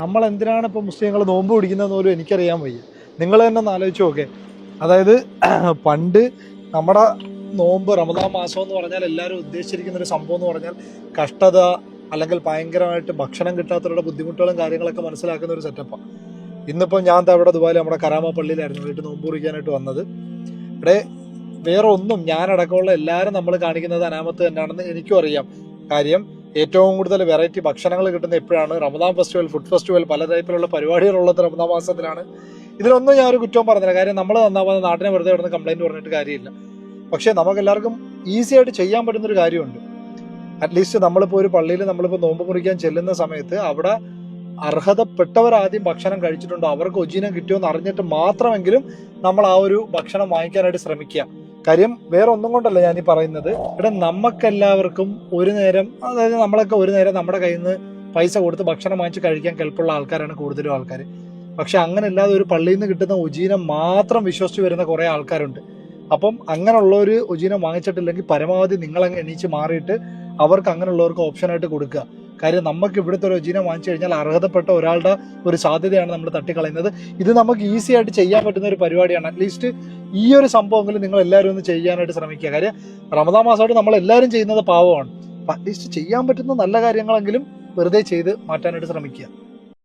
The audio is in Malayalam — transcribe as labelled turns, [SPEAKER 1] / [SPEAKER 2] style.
[SPEAKER 1] നമ്മൾ എന്തിനാണ് ഇപ്പോൾ മുസ്ലിങ്ങൾ നോമ്പ് പിടിക്കുന്നതെന്ന് പോലും എനിക്കറിയാൻ വയ്യ. നിങ്ങൾ തന്നെ ഒന്ന് ആലോചിച്ച് നോക്കെ. അതായത് പണ്ട് നമ്മുടെ നോമ്പ് റമദാൻ മാസം എന്ന് പറഞ്ഞാൽ എല്ലാവരും ഉദ്ദേശിച്ചിരിക്കുന്ന ഒരു സംഭവം എന്ന് പറഞ്ഞാൽ കഷ്ടത അല്ലെങ്കിൽ ഭയങ്കരമായിട്ട് ഭക്ഷണം കിട്ടാത്തവരുടെ ബുദ്ധിമുട്ടുകളും കാര്യങ്ങളൊക്കെ മനസ്സിലാക്കുന്ന ഒരു സെറ്റപ്പാണ്. ഇന്നിപ്പോൾ ഞാൻ ഇവിടെ ദുബായിൽ നമ്മുടെ കരാമ പള്ളിയിലായിരുന്നു വീട്ടിൽ നോമ്പ് കുറിക്കാനായിട്ട് വന്നത്. ഇവിടെ വേറെ ഒന്നും ഞാനടക്കമുള്ള എല്ലാവരും നമ്മൾ കാണിക്കുന്നത് അനാമത്ത് തന്നെയാണെന്ന് എനിക്കും അറിയാം. കാര്യം ഏറ്റവും കൂടുതൽ വെറൈറ്റി ഭക്ഷണങ്ങൾ കിട്ടുന്ന എപ്പോഴാണ്? റമദാൻ ഫെസ്റ്റിവൽ, ഫുഡ് ഫെസ്റ്റിവൽ, പല ടൈപ്പിലുള്ള പരിപാടികളുള്ളത് റമദാൻ മാസത്തിലാണ്. ഇതിലൊന്നും ഞാൻ ഒരു കുറ്റവും പറഞ്ഞില്ല. കാര്യം നമ്മൾ നന്നാവാതെ നാട്ടിനെ വെറുതെ ഇവിടുന്ന് കംപ്ലൈൻറ്റ് പറഞ്ഞിട്ട് കാര്യമില്ല. പക്ഷേ നമുക്കെല്ലാവർക്കും ഈസി ആയിട്ട് ചെയ്യാൻ പറ്റുന്നൊരു കാര്യമുണ്ട്. അറ്റ്ലീസ്റ്റ് നമ്മളിപ്പോൾ ഒരു പള്ളിയിൽ നമ്മളിപ്പോൾ നോമ്പ് മുറിക്കാൻ ചെല്ലുന്ന സമയത്ത് അവിടെ അർഹതപ്പെട്ടവരാദ്യം ഭക്ഷണം കഴിച്ചിട്ടുണ്ടോ, അവർക്ക് ഉജീനം കിട്ടിയോ എന്ന് അറിഞ്ഞിട്ട് മാത്രമെങ്കിലും നമ്മൾ ആ ഒരു ഭക്ഷണം വാങ്ങിക്കാനായിട്ട് ശ്രമിക്കുക. കാര്യം വേറെ ഒന്നും കൊണ്ടല്ല ഞാനീ പറയുന്നത്. ഇവിടെ നമുക്കെല്ലാവർക്കും ഒരു നേരം, അതായത് നമ്മളൊക്കെ ഒരു നേരം നമ്മുടെ കയ്യിൽ നിന്ന് പൈസ കൊടുത്ത് ഭക്ഷണം വാങ്ങിച്ച് കഴിക്കാൻ കെൽപ്പുള്ള ആൾക്കാരാണ് കൂടുതലും ആൾക്കാർ. പക്ഷെ അങ്ങനെ അല്ലാതെ ഒരു പള്ളിയിൽ നിന്ന് കിട്ടുന്ന ഉജീനം മാത്രം വിശ്വസിച്ച് വരുന്ന കുറേ ആൾക്കാരുണ്ട്. അപ്പം അങ്ങനെയുള്ള ഒരു ഉജീനം വാങ്ങിച്ചിട്ടില്ലെങ്കിൽ പരമാവധി നിങ്ങളങ്ങ് എണീച്ച് മാറിയിട്ട് അവർക്ക് അങ്ങനെയുള്ളവർക്ക് ഓപ്ഷനായിട്ട് കൊടുക്കുക. കാര്യം നമുക്ക് ഇവിടുത്തെ ഒരു ഉജീനം വാങ്ങിച്ചു കഴിഞ്ഞാൽ അർഹതപ്പെട്ട ഒരാളുടെ ഒരു സാധ്യതയാണ് നമ്മൾ തട്ടിക്കളയുന്നത്. ഇത് നമുക്ക് ഈസി ആയിട്ട് ചെയ്യാൻ പറ്റുന്ന ഒരു പരിപാടിയാണ്. അറ്റ്ലീസ്റ്റ് ഈ ഒരു സംഭവമെങ്കിലും നിങ്ങൾ എല്ലാവരും ഒന്ന് ചെയ്യാനായിട്ട് ശ്രമിക്കുക. കാര്യം റമദാൻ മാസമായിട്ട് നമ്മൾ എല്ലാവരും ചെയ്യുന്നത് പാവമാണ്. അറ്റ്ലീസ്റ്റ് ചെയ്യാൻ പറ്റുന്ന നല്ല കാര്യങ്ങളെങ്കിലും വെറുതെ ചെയ്ത് മാറ്റാനായിട്ട് ശ്രമിക്കുക.